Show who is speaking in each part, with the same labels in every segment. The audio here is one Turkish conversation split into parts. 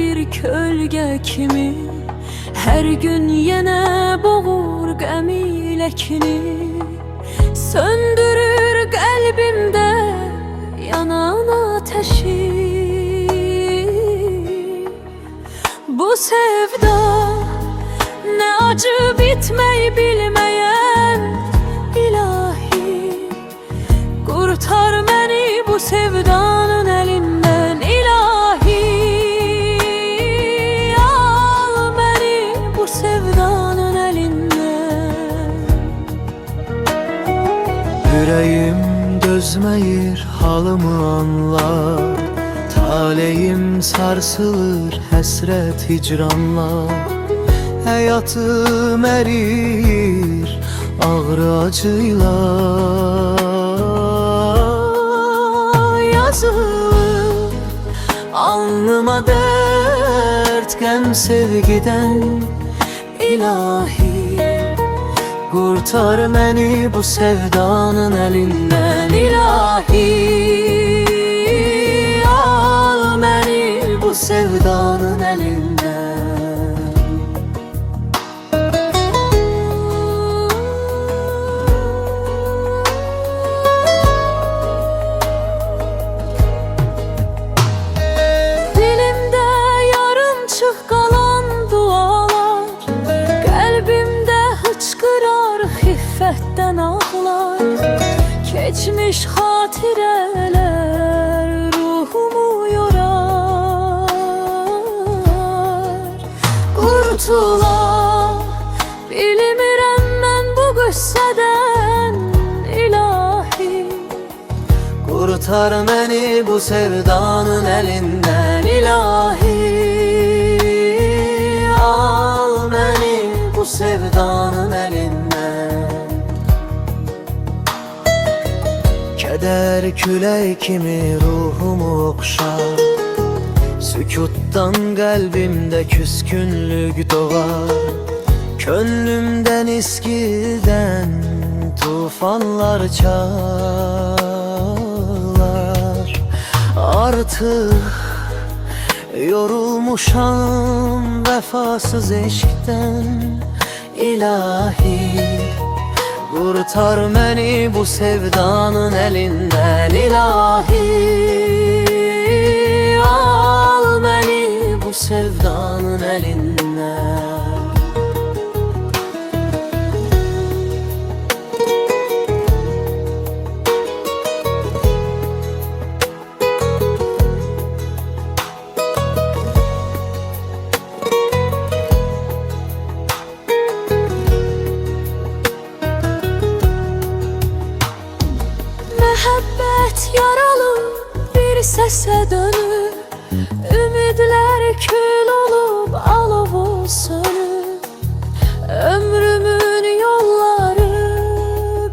Speaker 1: bir kölge kimi her gün yine boğur qəmi lekini, söndürür kalbimde yanan ateşi. Bu sevda ne acı bitmeyi bilmeyen ilahi, kurtar beni bu sevdanın elinden ilahi. Al beni bu sevdanın elinden.
Speaker 2: Yüreğim dözmeyir halımı anlar, taleyim sarsılır həsrət hicranla. Həyatım ərir ağrı acıyla. Yazılır alnıma dert qəm sevgiden ilahi, kurtar beni bu sevdanın elinden ilahi. Al beni bu sevdanın elinden.
Speaker 1: Dilimde yarımçıq qalan dualar, kalbimde hıçkırar xiffətdən ağlar. Keçmiş xatirələr ruhumu yorar. Qurtula bilmirəm mən bu qüssədən ilahi,
Speaker 2: Kurtar beni bu sevdanın elinden ilahi. Al beni bu sevdanın elinden. Keder külək kimi ruhumu oxşar, sükuttan kalbimde küskünlük doğar. Könlümden iskiden tufanlar çalar. Artık yorulmuşam vefasız eşkten ilahi, kurtar beni bu sevdanın elinden ilahi. Al beni bu sevdanın elinden.
Speaker 1: Məhəbbət yaralı bir səsə dönür, ümidlər kül olub alovu sönür. Ömrümün yolları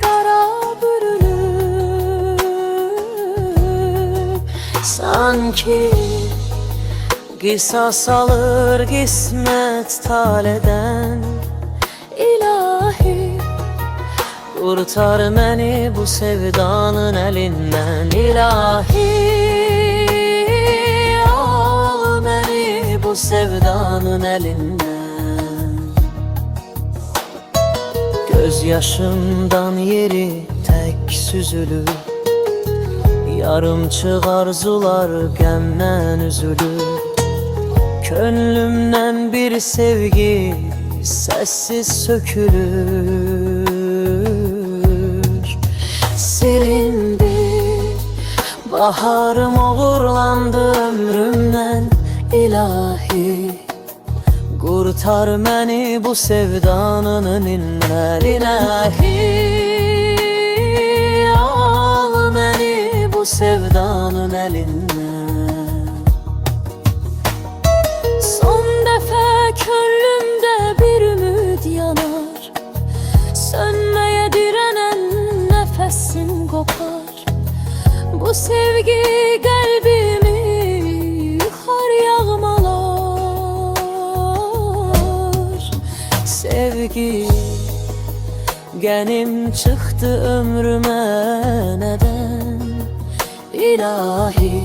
Speaker 1: qara bürünür. Sanki qisas alır qismət taleden ilahi, kurtar beni bu sevdanın elinden ilahi. Al beni bu sevdanın elinden. Gözyaşımdan yeri tek süzülür, yarımçıq arzular qəmdən üzülür. Könlümden bir sevgi sessiz sökülür. Silindi baharım, uğurlandı ömrümden ilahi, kurtar beni bu sevdanın önünden ilahi. Al beni bu sevdanın elinden. Son defa könlümde bir ümit yanar, sönmeye direnen nefesim kopar. Bu sevgi kalbimi yıkar yağmalar. Sevgi genim çıktı ömrüme neden ilahi,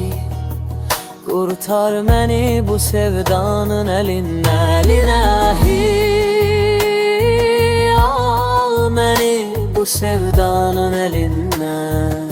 Speaker 2: Kurtar məni bu sevdanın elindən İlahi, al məni bu sevdanın elindən